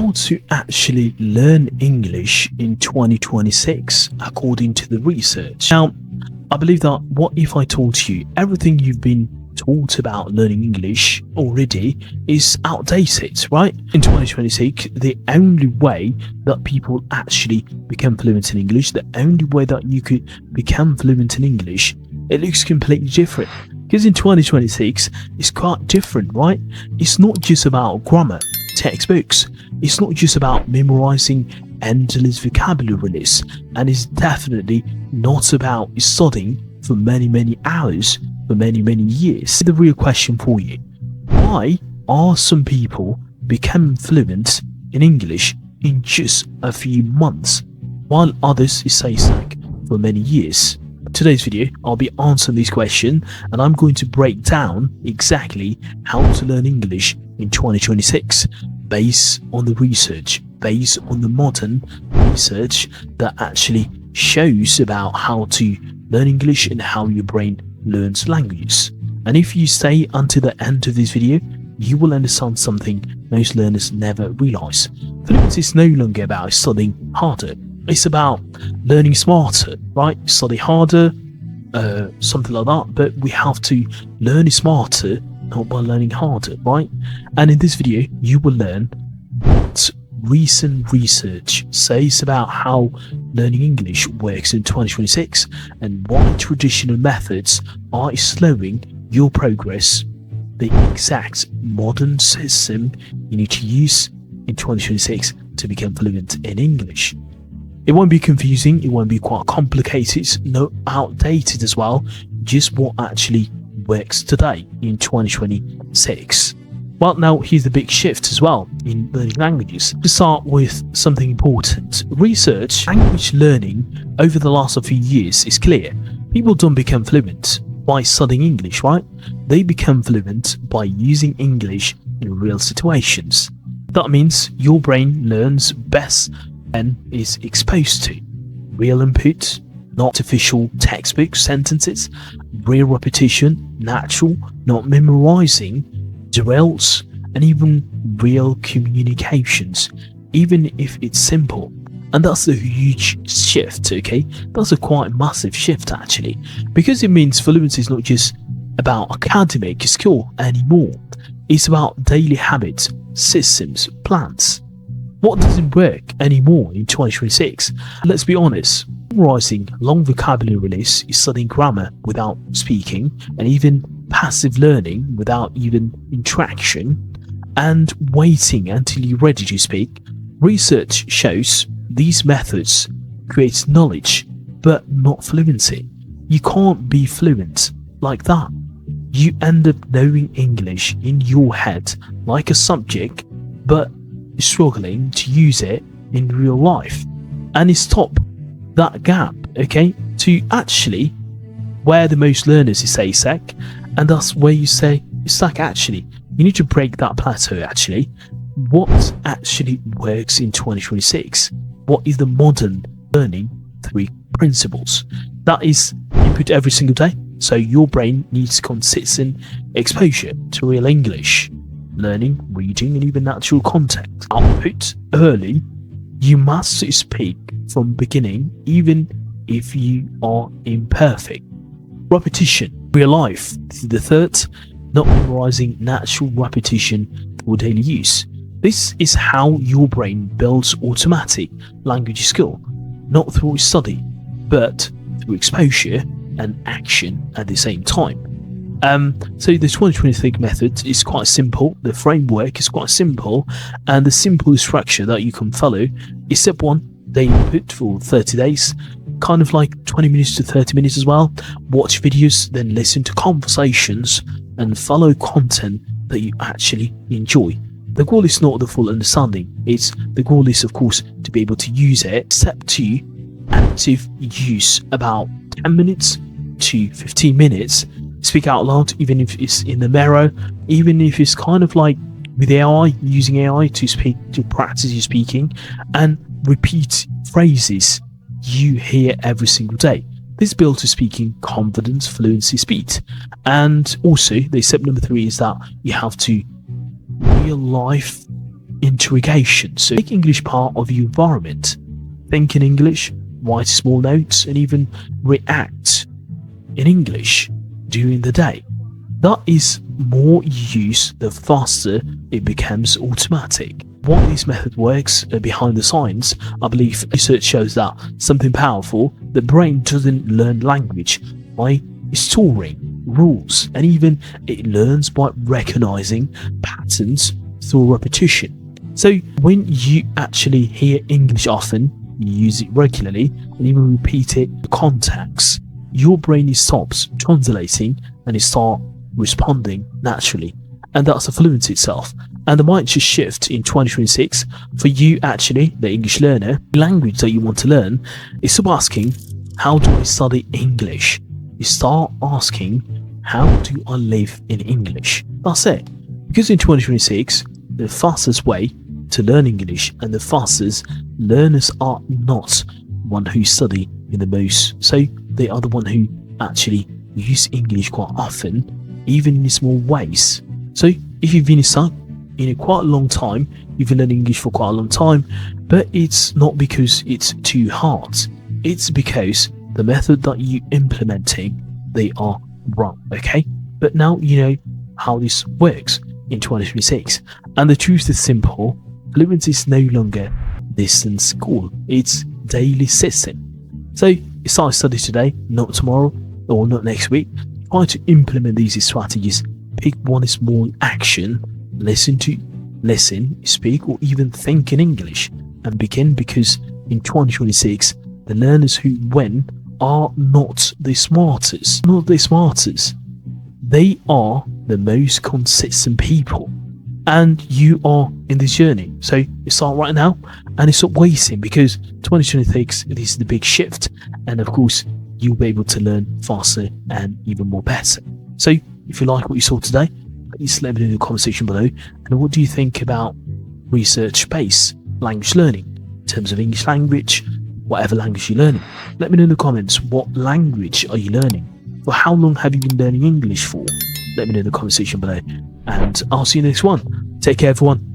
how to actually learn English in 2026 according to the research. Now, I believe that what if I told you everything you've been taught about learning English already is outdated, right? In 2026, the only way that people actually become fluent in English, the only way that you could become fluent in English, it looks completely different. Because in 2026, it's quite different, right? It's not just about grammar, textbooks. It's not just about memorizing endless vocabulary lists, and it's definitely not about studying for many hours for many years. The real question for you: why are some people becoming fluent in English in just a few months, while others stay stuck for many years? In today's video, I'll be answering this question, and I'm going to break down exactly how to learn English in 2026 based on the research, based on the modern research that actually shows about how to learn English and how your brain learns languages. And if you stay until the end of this video, you will understand something most learners never realize. Fluency is no longer about studying harder. It's about learning smarter, right? Study harder, something like that, but we have to learn smarter, not by learning harder, right? And in this video, you will learn what recent research says about how learning English works in 2026 and why traditional methods are slowing your progress, the exact modern system you need to use in 2026 to become fluent in English. It won't be confusing, it won't be quite complicated, no outdated as well, just what actually works today in 2026. Well, now here's the big shift as well in learning languages. To start with something important, research language learning over the last few years is clear. People don't become fluent by studying English, right? They become fluent by using English in real situations. That means your brain learns best and is exposed to real input, not artificial textbook sentences, real repetition, natural, not memorizing, drills, and even real communications, even if it's simple. And that's a huge shift, okay? That's a quite massive shift actually, because it means fluency is not just about academic skill anymore. It's about daily habits, systems, plans. What doesn't work anymore in 2026? Let's be honest. Memorizing long vocabulary lists, studying grammar without speaking, and even passive learning without even interaction, and waiting until you're ready to speak. Research shows these methods create knowledge, but not fluency. You can't be fluent like that. You end up knowing English in your head like a subject, but struggling to use it in real life. And it's stop that gap, okay, to actually where the most learners say stuck, and that's where you say stuck. Actually, you need to break that plateau. Actually, what actually works in 2026? What is the modern learning 3 principles? That is input every single day, so your brain needs consistent exposure to real English, learning, reading, and even natural context. Output early. You must speak from beginning, even if you are imperfect. Repetition, real life. This is the third, not memorizing, natural repetition for daily use. This is how your brain builds automatic language skill, not through study, but through exposure and action at the same time. So the 2026 method is quite simple, the framework is quite simple, and the simple structure that you can follow is step 1, daily input for 30 days, kind of like 20 minutes to 30 minutes as well. Watch videos, then listen to conversations and follow content that you actually enjoy. The goal is not the full understanding, the goal is of course to be able to use it. Step 2, active use, about 10 minutes to 15 minutes. Speak out loud, even if it's in the mirror, even if it's kind of like with AI, using AI to speak, to practice your speaking, and repeat phrases you hear every single day. This builds speaking confidence, fluency, speed. And also, the step number 3 is that you have to real life interrogation. So make English part of your environment. Think in English, write small notes, and even react in English during the day. That is more you use, the faster it becomes automatic. What this method works behind the science, I believe research shows that something powerful, the brain doesn't learn language by storing rules, and even it learns by recognizing patterns through repetition. So when you actually hear English often, you use it regularly, and even repeat it in context, your brain stops translating and it starts responding naturally. And that's the fluency itself. And the mindset shift in 2026 for you, actually, the English learner, language that you want to learn, is stop asking, how do I study English? You start asking, how do I live in English? That's it. Because in 2026, the fastest way to learn English and the fastest learners are not one who study in the most. So they are the one who actually use English quite often, even in small ways. So if you've been stuck in a quite a long time, you've been learning English for quite a long time, but it's not because it's too hard. It's because the method that you're implementing, they are wrong, okay? But now you know how this works in 2026. And the truth is simple. Fluency is no longer distance school. It's daily system. So start study today, not tomorrow or not next week. Try to implement these strategies. Pick one small action. Listen, speak, or even think in English and begin, because in 2026, the learners who win are not the smartest. Not the smartest. They are the most consistent people. And you are in this journey. So you start right now and it's not wasting, because 2026, this is the big shift. And of course, you'll be able to learn faster and even more better. So if you like what you saw today, please let me know in the comment section below. And what do you think about research-based language learning in terms of English language, whatever language you're learning? Let me know in the comments, what language are you learning? For how long have you been learning English for? Let me know in the comment section below. And I'll see you next one. Take care, everyone.